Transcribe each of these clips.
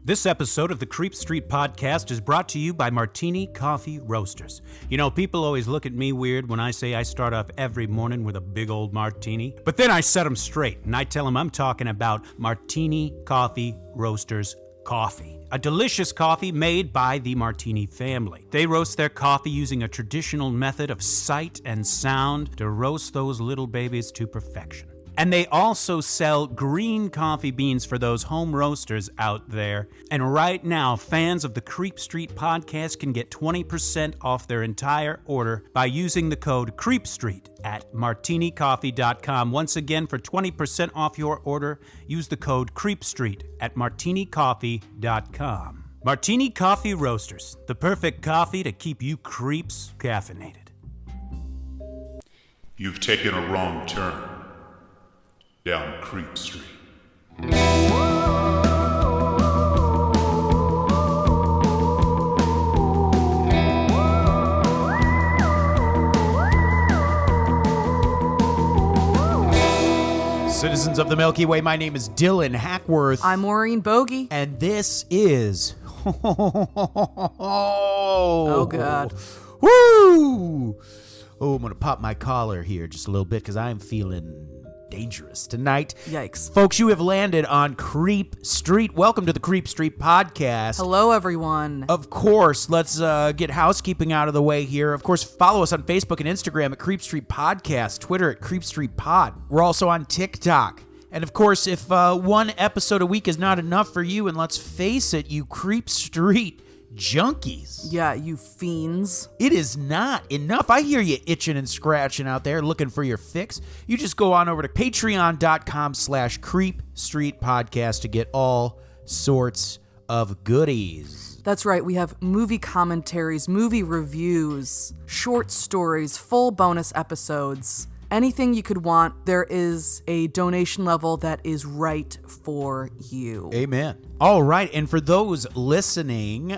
This episode of the Creep Street Podcast is brought to you by Martini Coffee Roasters. You know, people always look at me weird when I say I start off every morning with a big old martini. But then I set them straight, and I tell them I'm talking about Martini Coffee Roasters coffee. A delicious coffee made by the Martini family. They roast their coffee using a traditional method of sight and sound to roast those little babies to perfection. And they also sell green coffee beans for those home roasters out there. And right now, fans of the Creep Street Podcast can get 20% off their entire order by using the code CREEPSTREET at martinicoffee.com. Once again, for 20% off your order, use the code CREEPSTREET at martinicoffee.com. Martini Coffee Roasters, the perfect coffee to keep you creeps caffeinated. You've taken a wrong turn down Creep Street. Citizens of the Milky Way, my name is Dylan Hackworth. I'm Maureen Bogey. And this is... Oh, God. Woo! Oh, I'm going to pop my collar here just a little bit because I'm feeling dangerous tonight. Yikes. Folks, you have landed on Creep Street. Welcome to the Creep Street Podcast. Hello, everyone. Of course, let's get housekeeping out of the way here. Of course, follow us on Facebook and Instagram at Creep Street Podcast, Twitter at Creep Street Pod. We're also on TikTok. And of course, if one episode a week is not enough for you, and let's face it, you Creep Street junkies. Yeah, you fiends. It is not enough. I hear you itching and scratching out there looking for your fix. You just go on over to patreon.com/Creep Street Podcast to get all sorts of goodies. That's right. We have movie commentaries, movie reviews, short stories, full bonus episodes. Anything you could want, there is a donation level that is right for you. Amen. All right, and for those listening,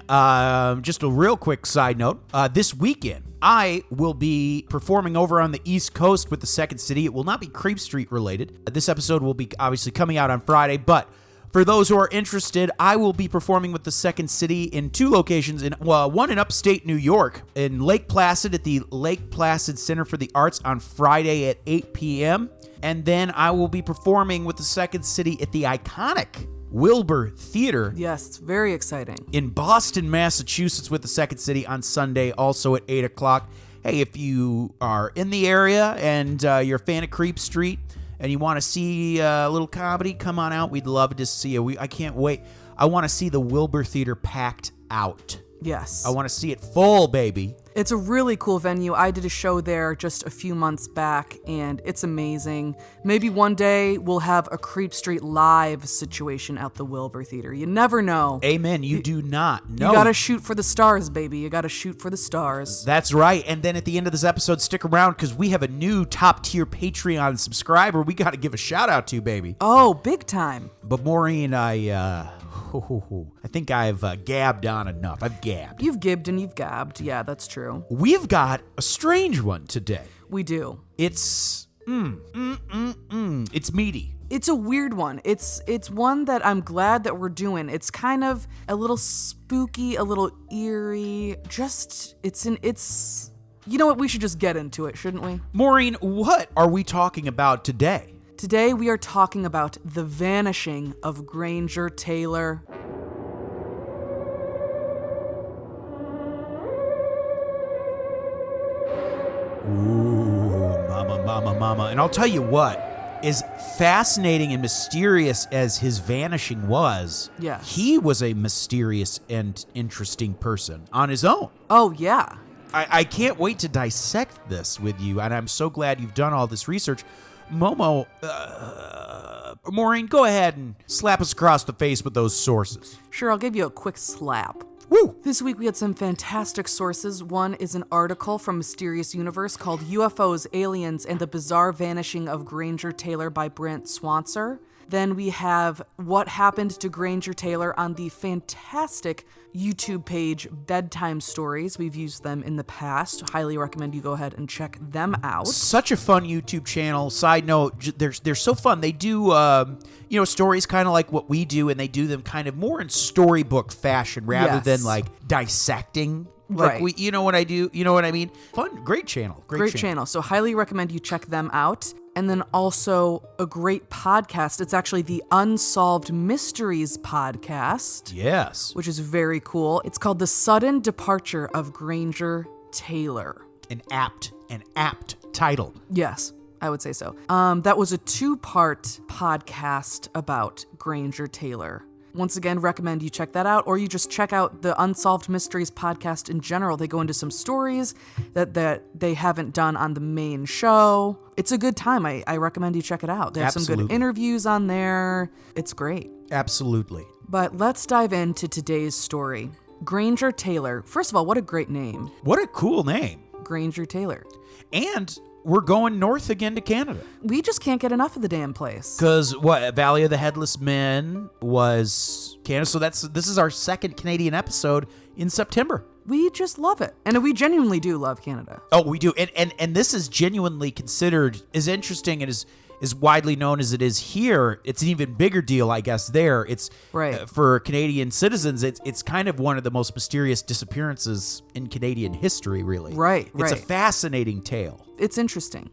just a real quick side note. This weekend, I will be performing over on the East Coast with the Second City. It will not be Creep Street related. This episode will be obviously coming out on Friday, but for those who are interested, I will be performing with the Second City in two locations, one in upstate New York, in Lake Placid at the Lake Placid Center for the Arts on Friday at 8 p.m. And then I will be performing with the Second City at the iconic Wilbur Theater. Yes, it's very exciting. In Boston, Massachusetts with the Second City on Sunday, also at 8 o'clock. Hey, if you are in the area and you're a fan of Creep Street, and you want to see a little comedy, come on out. We'd love to see you. I can't wait. I want to see the Wilbur Theater packed out. Yes. I want to see it full, baby. It's a really cool venue. I did a show there just a few months back, and it's amazing. Maybe one day we'll have a Creep Street live situation at the Wilbur Theater. You never know. Amen. You do not know. You gotta shoot for the stars, baby. You gotta shoot for the stars. That's right. And then at the end of this episode, stick around because we have a new top-tier Patreon subscriber we got to give a shout-out to, baby. Oh, big time. But Maureen, I think I've gabbed on enough. I've gabbed. You've gibbed and you've gabbed. Yeah, that's true. We've got a strange one today. We do. It's it's meaty. It's a weird one. It's one that I'm glad that we're doing. It's kind of a little spooky, a little eerie. You know what? We should just get into it, shouldn't we? Maureen, what are we talking about today? Today we are talking about the vanishing of Granger Taylor. Ooh, mama. And I'll tell you what, as fascinating and mysterious as his vanishing was, yes, he was a mysterious and interesting person on his own. Oh, yeah. I can't wait to dissect this with you, and I'm so glad you've done all this research. Maureen, go ahead and slap us across the face with those sources. Sure, I'll give you a quick slap. Woo! This week we had some fantastic sources. One is an article from Mysterious Universe called UFOs, Aliens, and the Bizarre Vanishing of Granger Taylor by Brent Swancer. Then we have What Happened to Granger Taylor on the fantastic YouTube page Bedtime Stories. We've used them in the past. Highly recommend you go ahead and check them out. Such a fun YouTube channel. Side note, they're so fun. They do stories kind of like what we do, and they do them kind of more in storybook fashion rather Yes. than like dissecting. Like Right. you know what I do? You know what I mean? Fun, great channel. Great channel. So highly recommend you check them out. And then also a great podcast. It's actually the Unsolved Mysteries podcast, Yes. which is very cool. It's called The Sudden Departure of Granger Taylor. An apt title. Yes, I would say so. That was a 2-part podcast about Granger Taylor. Once again, recommend you check that out, or you just check out the Unsolved Mysteries podcast in general. They go into some stories that they haven't done on the main show. It's a good time. I recommend you check it out. They have some good Absolutely. interviews on there. It's great. Absolutely. But let's dive into today's story. Granger Taylor. First of all, what a great name. What a cool name. Granger Taylor. And we're going north again to Canada. We just can't get enough of the damn place. Because Valley of the Headless Men was Canada. So this is our second Canadian episode in September. We just love it. And we genuinely do love Canada. Oh, we do. And this is genuinely considered as interesting and as widely known as it is here. It's an even bigger deal, I guess, there. It's Right. For Canadian citizens, it's kind of one of the most mysterious disappearances in Canadian history, really. Right, It's a right. fascinating tale. It's interesting.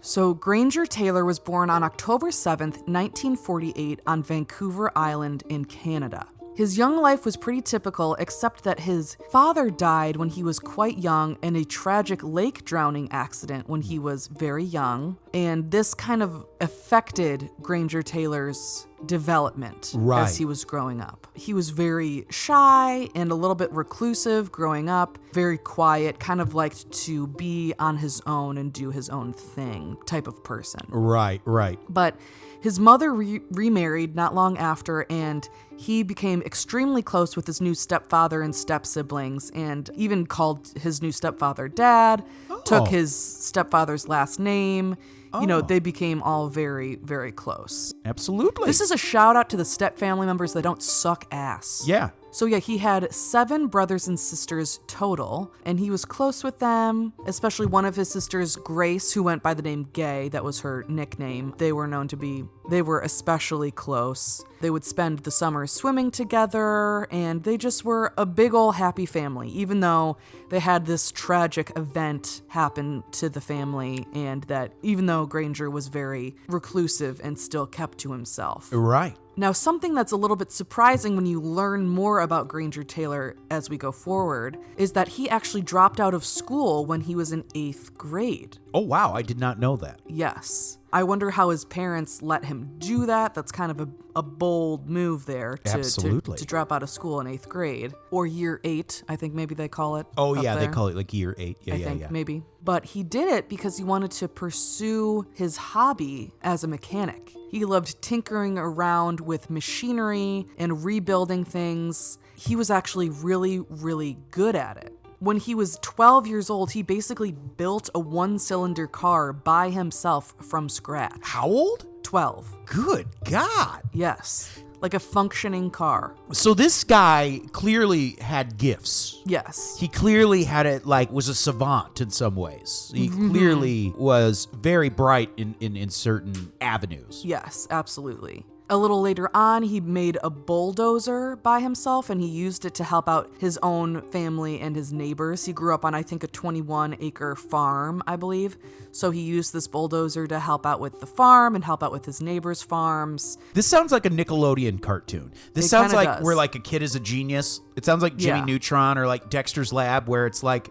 So Granger Taylor was born on October 7th, 1948 on Vancouver Island in Canada. His young life was pretty typical, except that his father died when he was quite young in a tragic lake drowning accident when he was very young. And this kind of affected Granger Taylor's development Right. as he was growing up. He was very shy and a little bit reclusive growing up, very quiet, kind of liked to be on his own and do his own thing type of person. Right. But his mother remarried not long after, and he became extremely close with his new stepfather and step-siblings, and even called his new stepfather Dad, took his stepfather's last name. You know, they became all very, very close. Absolutely. This is a shout out to the step family members that don't suck ass. Yeah. So yeah, he had 7 brothers and sisters total, and he was close with them, especially one of his sisters, Grace, who went by the name Gay. That was her nickname. They were especially close. They would spend the summers swimming together, and they just were a big ol' happy family, even though they had this tragic event happen to the family, and that even though Granger was very reclusive and still kept to himself. Right. Now, something that's a little bit surprising when you learn more about Granger Taylor as we go forward is that he actually dropped out of school when he was in 8th grade. Oh, wow. I did not know that. Yes. I wonder how his parents let him do that. That's kind of a bold move there Absolutely. to drop out of school in 8th grade. Or year 8, I think maybe they call it. Oh, up yeah. They there. call it like year 8. Yeah, I think maybe. But he did it because he wanted to pursue his hobby as a mechanic. He loved tinkering around with machinery and rebuilding things. He was actually really, really good at it. When he was 12 years old, he basically built a 1-cylinder car by himself from scratch. How old? 12. Good God. Yes. Like a functioning car. So this guy clearly had gifts. Yes. He clearly had it, was a savant in some ways. He clearly was very bright in certain avenues. Yes, absolutely. A little later on, he made a bulldozer by himself, and he used it to help out his own family and his neighbors. He grew up on, I think, a 21-acre farm, I believe. So he used this bulldozer to help out with the farm and help out with his neighbors' farms. This sounds like a Nickelodeon cartoon. This It sounds kinda like does. where a kid is a genius. It sounds like Jimmy Yeah. Neutron or like Dexter's Lab, where it's like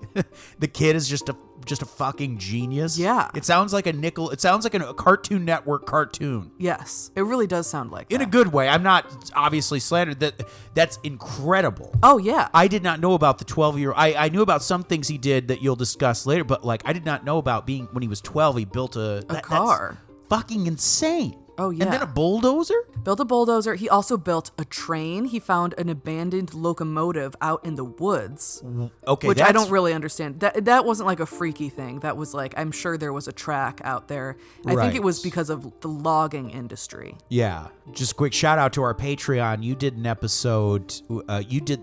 the kid is just a fucking genius. Yeah. It sounds like it sounds like a Cartoon Network cartoon. Yes, it really does sound like In that. a good way. I'm not obviously slandered. That's incredible. Oh, yeah. I did not know about the 12-year. I knew about some things he did that you'll discuss later, but I did not know about when he was 12, he built a car. That's fucking insane. Oh, yeah. And then a bulldozer? Built a bulldozer. He also built a train. He found an abandoned locomotive out in the woods. Okay, which I don't really understand. That wasn't like a freaky thing. That was like, I'm sure there was a track out there. I think it was because of the logging industry. Yeah. Just a quick shout out to our Patreon. You did an episode,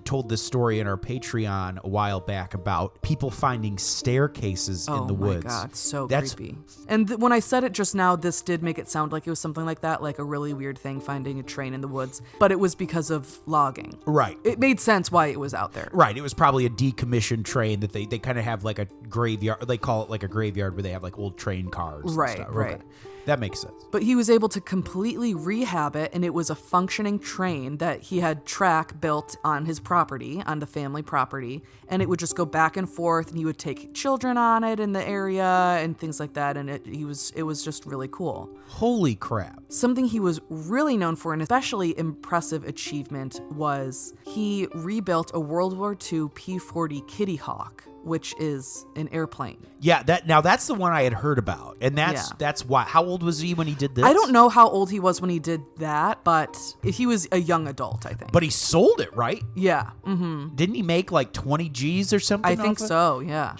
told this story in our Patreon a while back about people finding staircases in the woods. Oh my God, so creepy. And when I said it just now, this did make it sound like it was something like that, like a really weird thing, finding a train in the woods. But it was because of logging. Right. It made sense why it was out there. Right. It was probably a decommissioned train that they kind of have like a graveyard. They call it like a graveyard where they have like old train cars. Right, and stuff. right. Okay. That makes sense. But he was able to completely rehab it, and it was a functioning train that he had track built on his property, on the family property, and it would just go back and forth, and he would take children on it in the area and things like that, and it was just really cool. Holy crap. Something he was really known for, an especially impressive achievement, was he rebuilt a World War II P-40 Kitty Hawk, which is an airplane. Yeah, that's the one I had heard about. And that's why. How old was he when he did this? I don't know how old he was when he did that, but he was a young adult, I think. But he sold it, right? Yeah. Mm-hmm. Didn't he make like 20 G's or something? I think so, yeah.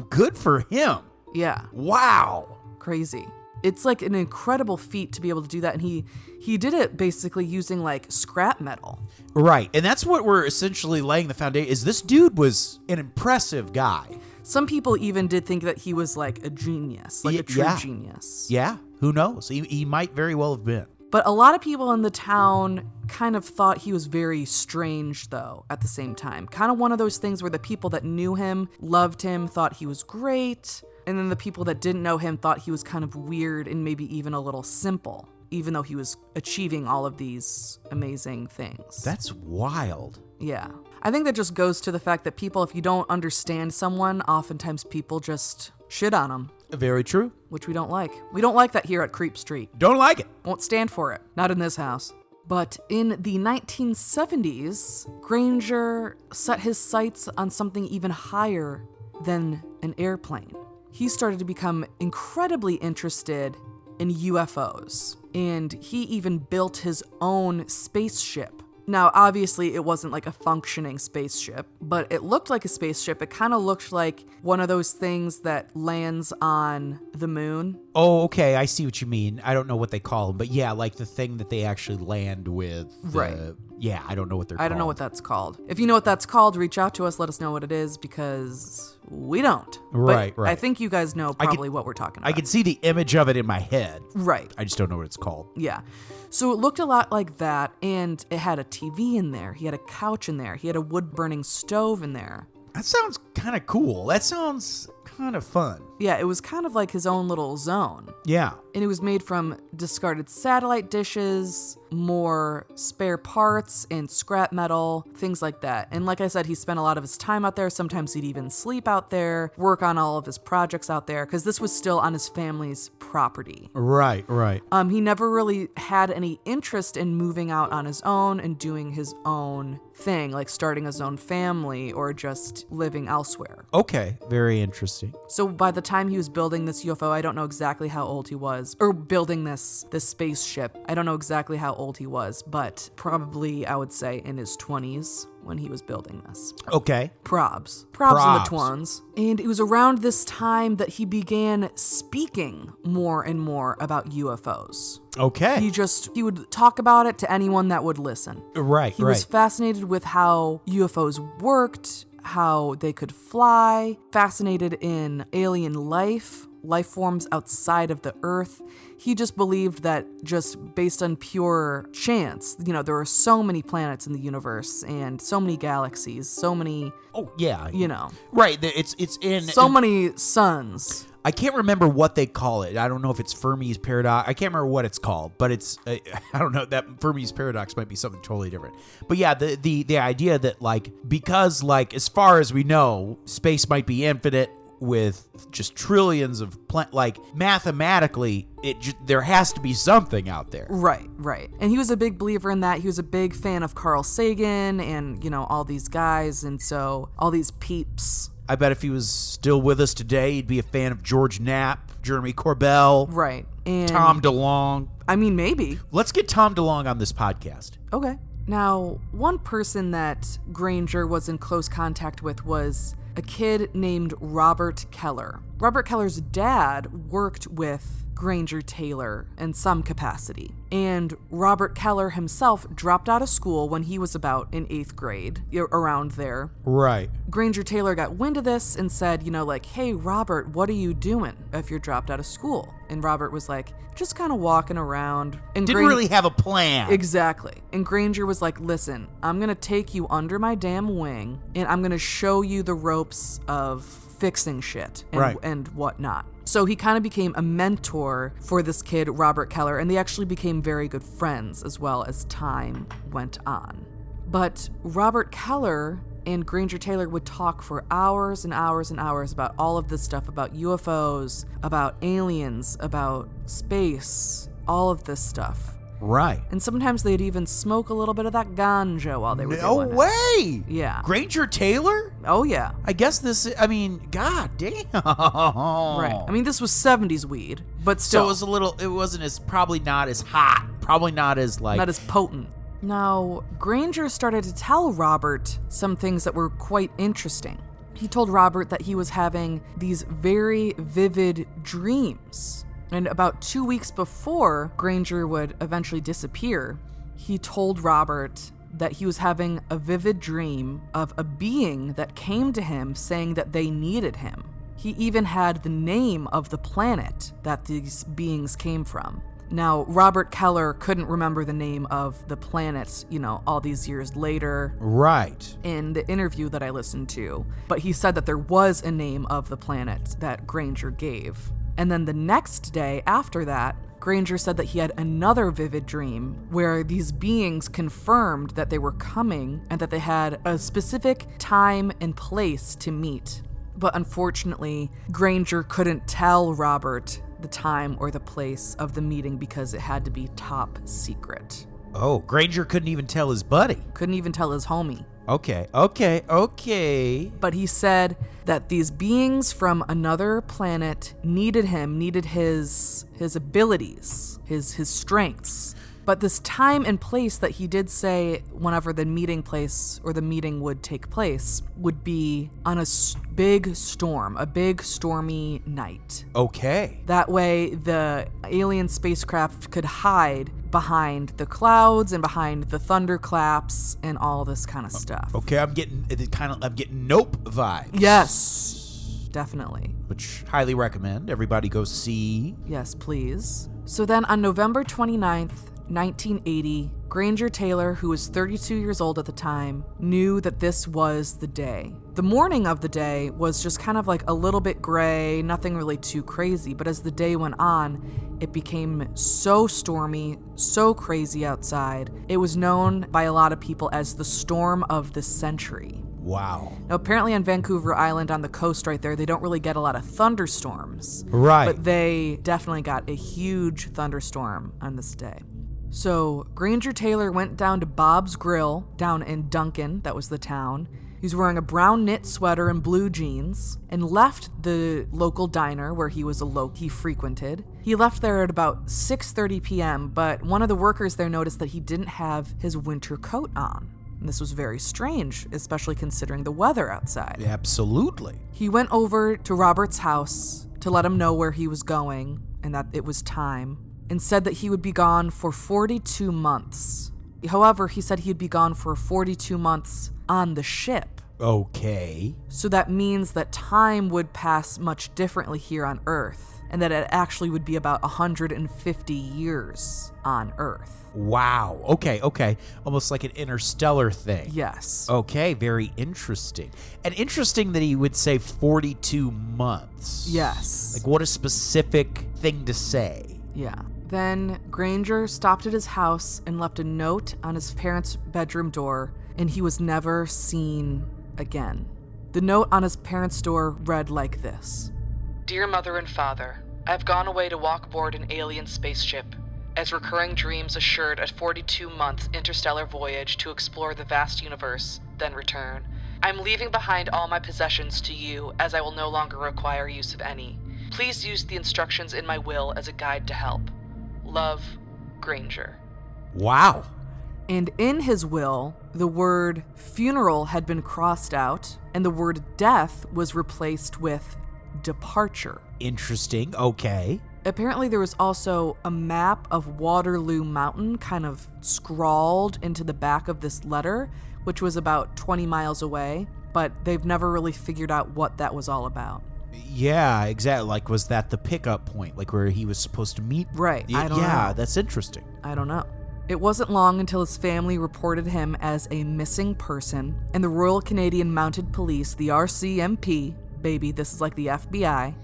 Good for him. Yeah. Wow. Crazy. It's like an incredible feat to be able to do that. And he did it basically using like scrap metal. Right. And that's what we're essentially laying the foundation is this dude was an impressive guy. Some people even did think that he was like a genius, like a true genius. Yeah. Who knows? He might very well have been. But a lot of people in the town kind of thought he was very strange, though, at the same time. Kind of one of those things where the people that knew him, loved him, thought he was great. And then the people that didn't know him thought he was kind of weird and maybe even a little simple, even though he was achieving all of these amazing things. That's wild. Yeah. I think that just goes to the fact that people, if you don't understand someone, oftentimes people just shit on them. Very true. Which we don't like. We don't like that here at Creep Street. Don't like it. Won't stand for it. Not in this house. But in the 1970s, Granger set his sights on something even higher than an airplane. He started to become incredibly interested in UFOs, and he even built his own spaceship. Now, obviously, it wasn't like a functioning spaceship, but it looked like a spaceship. It kind of looked like one of those things that lands on the moon. Oh, okay. I see what you mean. I don't know what they call them, but yeah, like the thing that they actually land with. Right. Yeah, I don't know what they're called. I don't know what that's called. If you know what that's called, reach out to us. Let us know what it is, because we don't. Right, but right. I think you guys know probably what we're talking about. I can see the image of it in my head. Right. I just don't know what it's called. Yeah. So it looked a lot like that, and it had a TV in there. He had a couch in there. He had a wood-burning stove in there. That sounds kind of cool. That sounds kind of fun. Yeah, it was kind of like his own little zone. Yeah. And it was made from discarded satellite dishes, more spare parts and scrap metal, things like that. And like I said, he spent a lot of his time out there. Sometimes he'd even sleep out there, work on all of his projects out there, because this was still on his family's property. Right, right. He never really had any interest in moving out on his own and doing his own thing, like starting his own family or just living elsewhere. Okay, very interesting. So by the time he was building this UFO, I don't know exactly how old he was, or building this spaceship, I don't know exactly how old he was, but probably I would say in his 20s when he was building this. Okay. Probs in the twons. And it was around this time that he began speaking more and more about UFOs. Okay. He would talk about it to anyone that would listen. Right, He was fascinated with how UFOs worked, how they could fly, fascinated in alien life forms outside of the Earth. He just believed that just based on pure chance, there are so many planets in the universe and so many galaxies, so many. Oh yeah. Right. It's in so many suns. I can't remember what they call it. I don't know if it's Fermi's paradox. I can't remember what it's called, but it's I don't know. That Fermi's paradox might be something totally different. But yeah, the idea that because as far as we know, space might be infinite with just trillions of mathematically, there has to be something out there. Right. And he was a big believer in that. He was a big fan of Carl Sagan and all these guys, and so all these peeps. I bet if he was still with us today, he'd be a fan of George Knapp, Jeremy Corbell, right, and Tom DeLonge. I mean, maybe. Let's get Tom DeLonge on this podcast. Okay. Now, one person that Granger was in close contact with was a kid named Robert Keller. Robert Keller's dad worked with Granger Taylor in some capacity. And Robert Keller himself dropped out of school when he was about in 8th grade, around there. Right. Granger Taylor got wind of this and said, hey, Robert, what are you doing if you're dropped out of school? And Robert was like, just kind of walking around. And Didn't really have a plan. Exactly. And Granger was like, listen, I'm going to take you under my damn wing, and I'm going to show you the ropes of fixing shit and whatnot. So he kind of became a mentor for this kid, Robert Keller, and they actually became very good friends as well as time went on. But Robert Keller and Granger Taylor would talk for hours and hours and hours about all of this stuff, about UFOs, about aliens, about space, all of this stuff. Right. And sometimes they'd even smoke a little bit of that ganja while they were doing it. No way! Yeah. Granger Taylor? Oh, yeah. I guess god damn. Right. I mean, this was 70s weed, but still. So it wasn't probably not as hot. Probably not as not as potent. Now, Granger started to tell Robert some things that were quite interesting. He told Robert that he was having these very vivid dreams. And about 2 weeks before Granger would eventually disappear, he told Robert that he was having a vivid dream of a being that came to him saying that they needed him. He even had the name of the planet that these beings came from. Now, Robert Keller couldn't remember the name of the planet, all these years later. Right. In the interview that I listened to. But he said that there was a name of the planet that Granger gave. And then the next day after that, Granger said that he had another vivid dream where these beings confirmed that they were coming and that they had a specific time and place to meet. But unfortunately, Granger couldn't tell Robert the time or the place of the meeting because it had to be top secret. Oh, Granger couldn't even tell his buddy. Couldn't even tell his homie. Okay. But he said that these beings from another planet needed his abilities, his strengths. But this time and place that he did say whenever the meeting place or the meeting would take place would be on a big storm, a big stormy night. Okay. That way the alien spacecraft could hide behind the clouds and behind the thunderclaps and all this kind of stuff. Okay, I'm getting Nope vibes. Yes, definitely. Which highly recommend everybody go see. Yes, please. So then on November 29th, 1980, Granger Taylor, who was 32 years old at the time, knew that this was the day. The morning of the day was just kind of like a little bit gray, nothing really too crazy, but as the day went on, it became so stormy, so crazy outside. It was known by a lot of people as the storm of the century. Wow. Now, apparently on Vancouver Island on the coast right there, they don't really get a lot of thunderstorms. Right. But they definitely got a huge thunderstorm on this day. So Granger Taylor went down to Bob's Grill down in Duncan, that was the town. He was wearing a brown knit sweater and blue jeans and left the local diner where he frequented. He left there at about 6:30 p.m., but one of the workers there noticed that he didn't have his winter coat on. And this was very strange, especially considering the weather outside. Absolutely. He went over to Robert's house to let him know where he was going and that it was time, and said that he would be gone for 42 months. However, he said he'd be gone for 42 months on the ship. Okay. So that means that time would pass much differently here on Earth, and that it actually would be about 150 years on Earth. Wow. Okay. Almost like an interstellar thing. Yes. Okay, very interesting. And interesting that he would say 42 months. Yes. Like, what a specific thing to say. Yeah. Then Granger stopped at his house and left a note on his parents' bedroom door, and he was never seen again. The note on his parents' door read like this: Dear Mother and Father, I have gone away to walk aboard an alien spaceship, as recurring dreams assured a 42-month interstellar voyage to explore the vast universe, then return. I'm leaving behind all my possessions to you, as I will no longer require use of any. Please use the instructions in my will as a guide to help. Love, Granger. Wow. And in his will, the word funeral had been crossed out, and the word death was replaced with departure. Interesting. Okay. Apparently, there was also a map of Waterloo Mountain kind of scrawled into the back of this letter, which was about 20 miles away, but they've never really figured out what that was all about. Yeah, exactly. Like, was that the pickup point, like where he was supposed to meet? Right. I don't know. Yeah, that's interesting. I don't know. It wasn't long until his family reported him as a missing person, and the Royal Canadian Mounted Police, the RCMP, baby, this is like the FBI.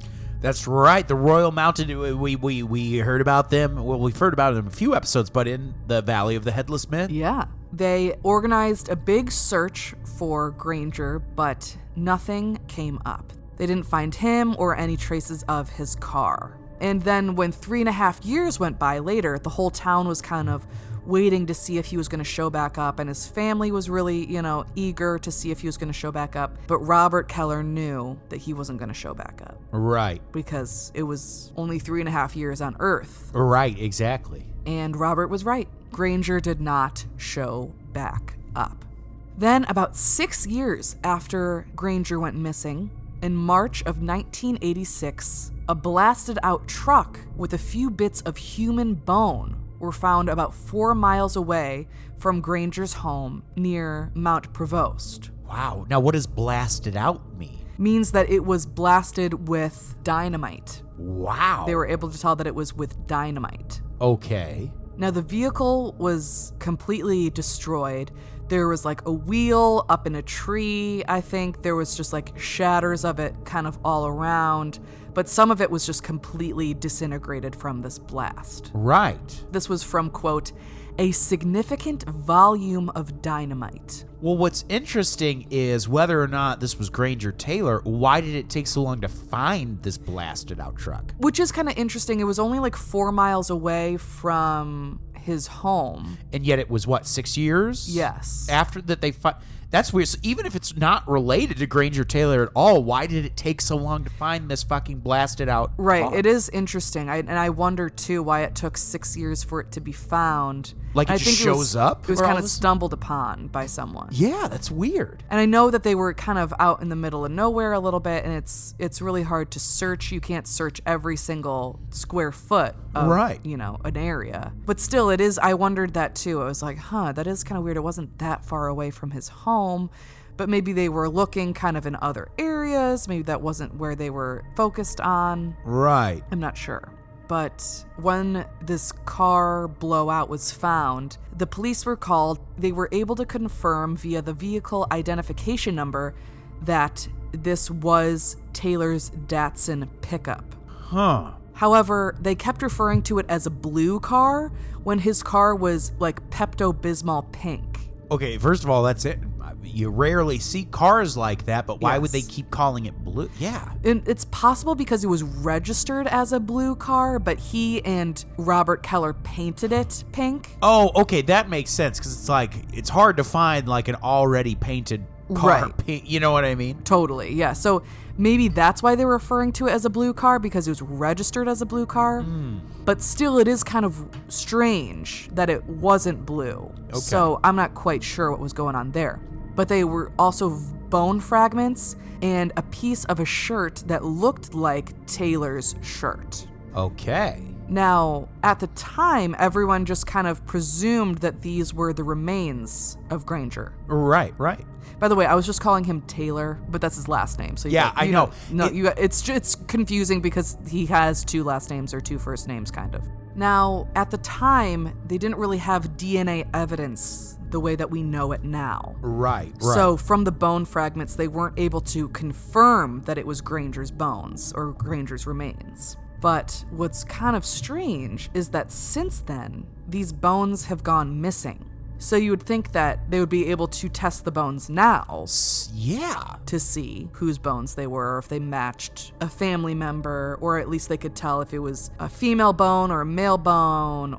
That's right. The Royal Mounted, we heard about them. Well, we've heard about them in a few episodes, but in the Valley of the Headless Men. Yeah. They organized a big search for Granger, but nothing came up. They didn't find him or any traces of his car. And then when 3.5 years went by later, the whole town was kind of waiting to see if he was going to show back up, and his family was really, eager to see if he was going to show back up. But Robert Keller knew that he wasn't going to show back up. Right. Because it was only 3.5 years on Earth. Right, exactly. And Robert was right. Granger did not show back up. Then, about 6 years after Granger went missing, in March of 1986, a blasted-out truck with a few bits of human bone were found about 4 miles away from Granger's home near Mount Provost. Wow. Now, what does blasted out mean? Means that it was blasted with dynamite. Wow. They were able to tell that it was with dynamite. Okay. Now, the vehicle was completely destroyed. There was like a wheel up in a tree, I think. There was just like shatters of it kind of all around. But some of it was just completely disintegrated from this blast. Right. This was from, quote, a significant volume of dynamite. Well, what's interesting is whether or not this was Granger Taylor, why did it take so long to find this blasted out truck? Which is kind of interesting. It was only like 4 miles away from his home. And yet it was, 6 years? Yes. After that they That's weird. So even if it's not related to Granger Taylor at all, why did it take so long to find this fucking blasted out Right. car? It is interesting. And I wonder, too, why it took 6 years for it to be found. Like it I just think shows up? It was for kind all of this? stumbled upon by someone. Yeah, that's weird. And I know that they were kind of out in the middle of nowhere a little bit, and it's really hard to search. You can't search every single square foot of, Right. an area. But still, it is, I wondered that too. I was like, that is kind of weird. It wasn't that far away from his home, but maybe they were looking kind of in other areas. Maybe that wasn't where they were focused on. Right. I'm not sure. But when this car blowout was found, the police were called. They were able to confirm via the vehicle identification number that this was Taylor's Datsun pickup. Huh. However, they kept referring to it as a blue car when his car was like Pepto-Bismol pink. Okay, first of all, that's it. You rarely see cars like that, but why would they Yes. keep calling it blue? Yeah. And it's possible because it was registered as a blue car, but he and Robert Keller painted it pink. Oh, okay, that makes sense because it's hard to find like an already painted car. Right. Pink, you know what I mean? Totally, yeah. So maybe that's why they're referring to it as a blue car, because it was registered as a blue car. But still, it is kind of strange that it wasn't blue. Okay. So I'm not quite sure what was going on there. But they were also bone fragments and a piece of a shirt that looked like Taylor's shirt. Okay. Now, at the time, everyone just kind of presumed that these were the remains of Granger. Right. By the way, I was just calling him Taylor, but that's his last name. So Yeah, I know. It's confusing because he has 2 last names or 2 first names, kind of. Now, at the time, they didn't really have DNA evidence the way that we know it now. Right. So from the bone fragments, they weren't able to confirm that it was Granger's bones or Granger's remains. But what's kind of strange is that since then, these bones have gone missing. So you would think that they would be able to test the bones now Yeah. to see whose bones they were, or if they matched a family member, or at least they could tell if it was a female bone or a male bone,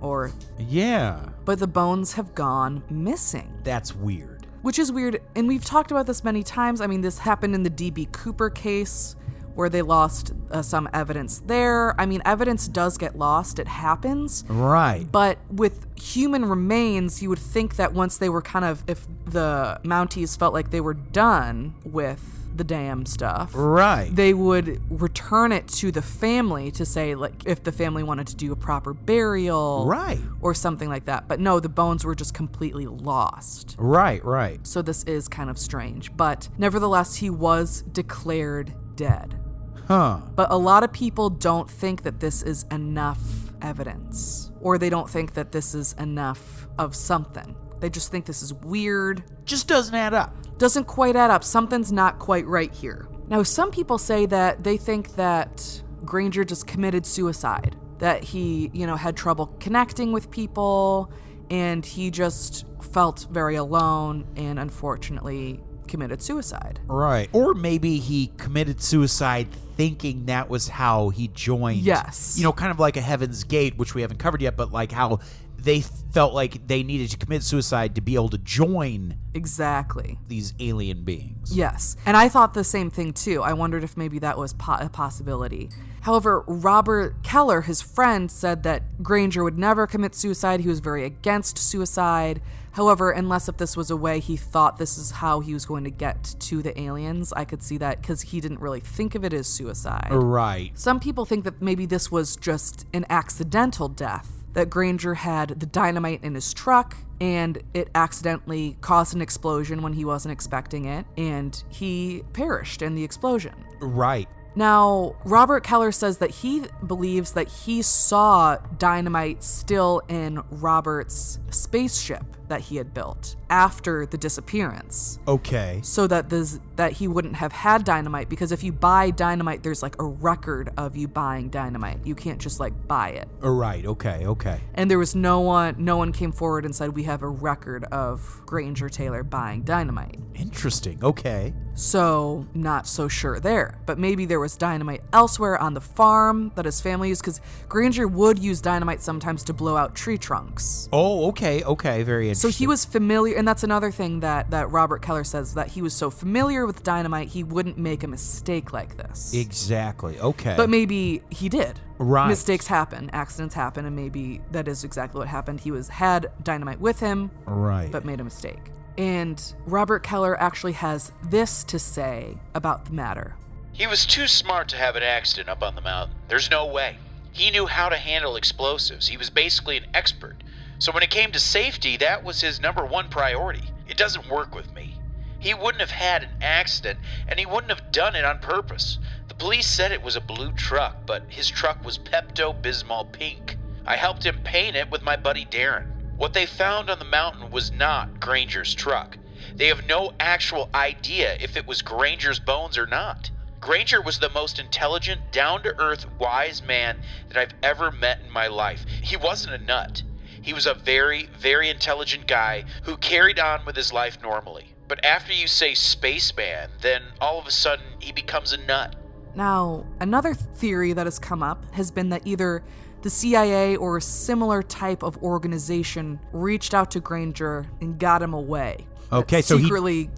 Yeah. but the bones have gone missing. That's weird. Which is weird, and we've talked about this many times. I mean, this happened in the D.B. Cooper case, where they lost some evidence there. I mean, evidence does get lost. It happens. Right. But with human remains, you would think that once they were if the Mounties felt like they were done with the damn stuff, Right. they would return it to the family to say, like, if the family wanted to do a proper burial, Right. or something like that. But no, the bones were just completely lost. Right, right. So this is kind of strange. But nevertheless, he was declared dead. Huh. But a lot of people don't think that this is enough evidence, or they don't think that this is enough of something. They just think this is weird. Just doesn't add up. Doesn't quite add up. Something's not quite right here. Now, some people say that they think that Granger just committed suicide, that he, had trouble connecting with people, and he just felt very alone and unfortunately committed suicide. Right. Or maybe he committed suicide thinking that was how he joined. Yes. Kind of like a Heaven's Gate, which we haven't covered yet, but like how they felt like they needed to commit suicide to be able to join Exactly. these alien beings. Yes. And I thought the same thing too. I wondered if maybe that was a possibility. However, Robert Keller, his friend, said that Granger would never commit suicide. He was very against suicide. However, unless if this was a way he thought this is how he was going to get to the aliens, I could see that because he didn't really think of it as suicide. Right. Some people think that maybe this was just an accidental death, that Granger had the dynamite in his truck and it accidentally caused an explosion when he wasn't expecting it, and he perished in the explosion. Right. Now, Robert Keller says that he believes that he saw dynamite still in Robert's spaceship that he had built after the disappearance. Okay. So that he wouldn't have had dynamite, because if you buy dynamite, there's like a record of you buying dynamite. You can't just like buy it. Right. Okay. And there was no one came forward and said, we have a record of Granger Taylor buying dynamite. Interesting. Okay. So, not so sure there. But maybe there was dynamite elsewhere on the farm that his family used, because Granger would use dynamite sometimes to blow out tree trunks. Oh, okay. Very interesting. So he was familiar, and that's another thing that Robert Keller says, that he was so familiar with dynamite, he wouldn't make a mistake like this. Exactly. Okay. But maybe he did. Right. Mistakes happen, accidents happen, and maybe that is exactly what happened. He had dynamite with him, Right. but made a mistake. And Robert Keller actually has this to say about the matter. He was too smart to have an accident up on the mountain. There's no way. He knew how to handle explosives. He was basically an expert. So when it came to safety, that was his number one priority. It doesn't work with me. He wouldn't have had an accident, and he wouldn't have done it on purpose. The police said it was a blue truck, but his truck was Pepto-Bismol pink. I helped him paint it with my buddy Darren. What they found on the mountain was not Granger's truck. They have no actual idea if it was Granger's bones or not. Granger was the most intelligent, down-to-earth, wise man that I've ever met in my life. He wasn't a nut. He was a very, very intelligent guy who carried on with his life normally. But after you say spaceman, then all of a sudden he becomes a nut. Now, another theory that has come up has been that either the CIA or a similar type of organization reached out to Granger and got him away. Okay, so secretly,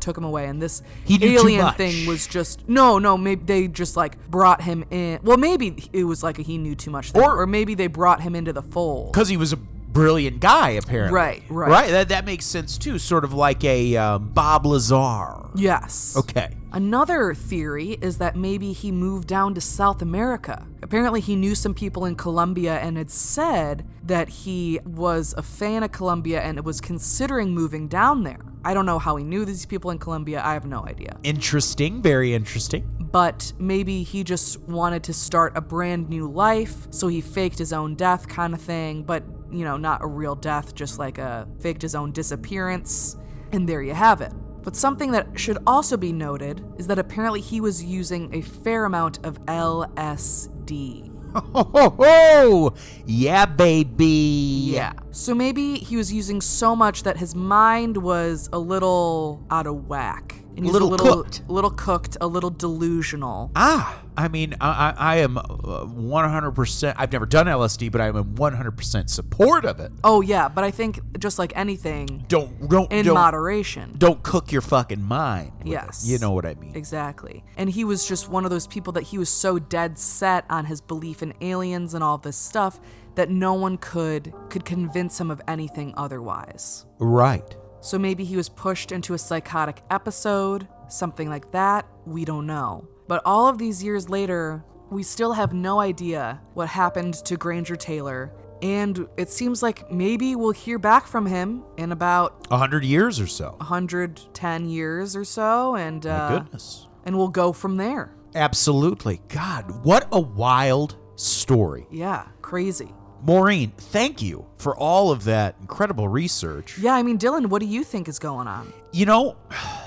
took him away, and this he knew alien too much. thing was just no. Maybe they just like brought him in. Well, maybe it was like a he knew too much thing, or maybe they brought him into the fold because he was a brilliant guy, apparently. Right. That makes sense too. Sort of like a Bob Lazar. Yes. Okay. Another theory is that maybe he moved down to South America. Apparently he knew some people in Colombia and had said that he was a fan of Colombia and was considering moving down there. I don't know how he knew these people in Colombia. I have no idea. Interesting. Very interesting. But maybe he just wanted to start a brand new life, so he faked his own death kind of thing, but, not a real death, just like faked his own disappearance. And there you have it. But something that should also be noted is that apparently he was using a fair amount of LSD. Oh, yeah, baby. Yeah. So maybe he was using so much that his mind was a little out of whack. And he's little cooked. A little cooked, a little delusional. I mean, I am 100%. I've never done LSD, but I am in 100% support of it. Oh yeah, but I think just like anything, Don't in moderation. Don't cook your fucking mind. with Yes. it. You know what I mean. Exactly. And he was just one of those people that he was so dead set on his belief in aliens and all this stuff that no one could convince him of anything otherwise. Right. So maybe he was pushed into a psychotic episode, something like that. We don't know. But all of these years later, we still have no idea what happened to Granger Taylor. And it seems like maybe we'll hear back from him in about 100 years or so. 110 years or so. And, My goodness. And we'll go from there. Absolutely. God, what a wild story. Yeah, crazy. Maureen, thank you for all of that incredible research. Yeah, I mean, Dylan, what do you think is going on? You know,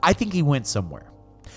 I think he went somewhere.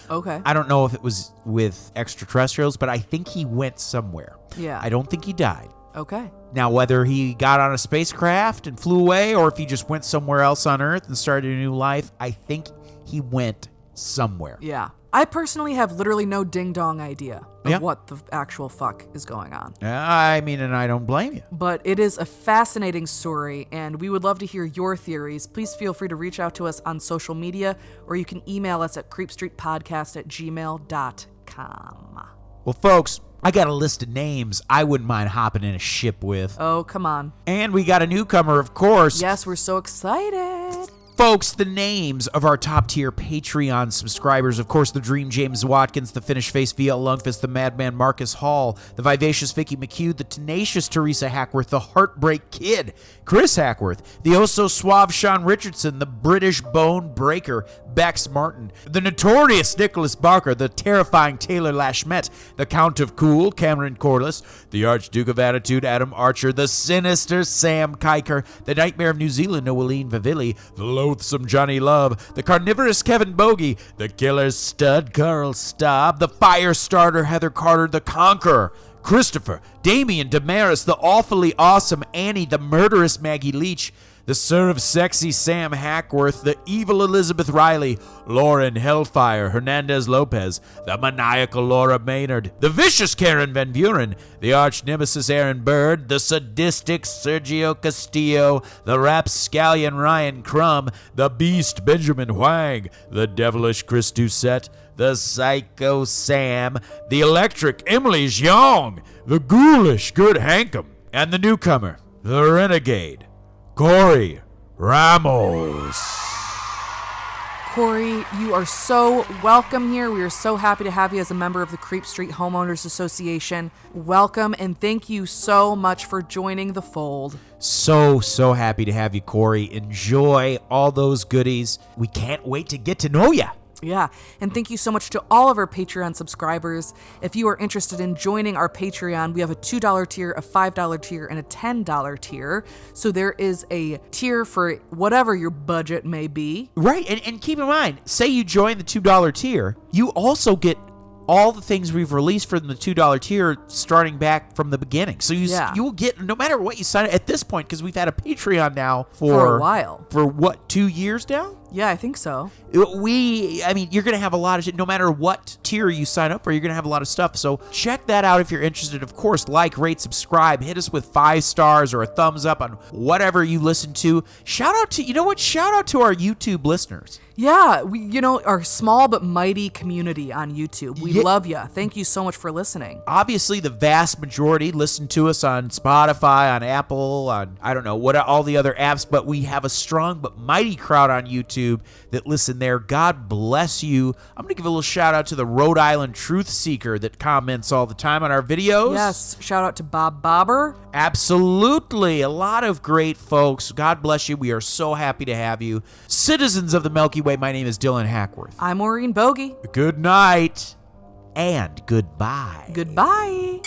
Okay. I don't know if it was with extraterrestrials, but I think he went somewhere. Yeah. I don't think he died. Okay. Now, whether he got on a spacecraft and flew away or if he just went somewhere else on Earth and started a new life, I think he went somewhere. Yeah. I personally have literally no ding-dong idea of Yeah. what the actual fuck is going on. I mean, and I don't blame you. But it is a fascinating story, and we would love to hear your theories. Please feel free to reach out to us on social media, or you can email us at creepstreetpodcast@gmail.com. Well, folks, I got a list of names I wouldn't mind hopping in a ship with. Oh, come on. And we got a newcomer, of course. Yes, we're so excited. Folks, the names of our top-tier Patreon subscribers, of course, the Dream James Watkins, the Finished Face V.L. Lundqvist, the Madman Marcus Hall, the Vivacious Vicky McHugh, the Tenacious Teresa Hackworth, the Heartbreak Kid, Chris Hackworth, the oh-so-suave Sean Richardson, the British Bone Breaker, Bex Martin, the Notorious Nicholas Barker, the Terrifying Taylor Lashmet, the Count of Cool, Cameron Corliss, the Archduke of Attitude, Adam Archer, the Sinister Sam Kiker, the Nightmare of New Zealand, Noeline Vavilli, the Loathsome Johnny Love, the Carnivorous Kevin Bogey, the Killer Stud Carl Staub, the Firestarter Heather Carter, the Conqueror Christopher, Damian Damaris, the Awfully Awesome Annie, the Murderous Maggie Leach, the Sir of Sexy Sam Hackworth, the Evil Elizabeth Riley, Lauren Hellfire Hernandez Lopez, the Maniacal Laura Maynard, the Vicious Karen Van Buren, the Arch Nemesis Aaron Bird, the Sadistic Sergio Castillo, the Rapscallion Ryan Crum, the Beast Benjamin Huang, the Devilish Chris Doucette, the Psycho Sam, the Electric Emily Xiong, the Ghoulish Good Hankum, and the newcomer, the Renegade, Corey Ramos. Corey, you are so welcome here. We are so happy to have you as a member of the Creep Street Homeowners Association. Welcome, and thank you so much for joining the fold. So happy to have you, Corey. Enjoy all those goodies. We can't wait to get to know you. Yeah, and thank you so much to all of our Patreon subscribers. If you are interested in joining our Patreon, we have a $2 tier, a $5 tier, and a $10 tier. So there is a tier for whatever your budget may be. Right, and keep in mind, say you join the $2 tier, you also get all the things we've released from the $2 tier starting back from the beginning. So you will get, no matter what you sign at this point, because we've had a Patreon now for a while. For what, 2 years now? Yeah, I think so. You're going to have a lot of shit. No matter what tier you sign up for, you're going to have a lot of stuff. So check that out if you're interested. Of course, like, rate, subscribe. Hit us with 5 stars or a thumbs up on whatever you listen to. Shout out to our YouTube listeners. Yeah, our small but mighty community on YouTube. We love you. Thank you so much for listening. Obviously, the vast majority listen to us on Spotify, on Apple, on, I don't know, what all the other apps, but we have a strong but mighty crowd on YouTube that listen there. God bless you. I'm going to give a little shout out to the Rhode Island Truth Seeker that comments all the time on our videos. Yes, shout out to Bob Bobber. Absolutely. A lot of great folks. God bless you. We are so happy to have you. Citizens of the Milky Way, my name is Dylan Hackworth. I'm Maureen Bogey. Good night and goodbye. Goodbye.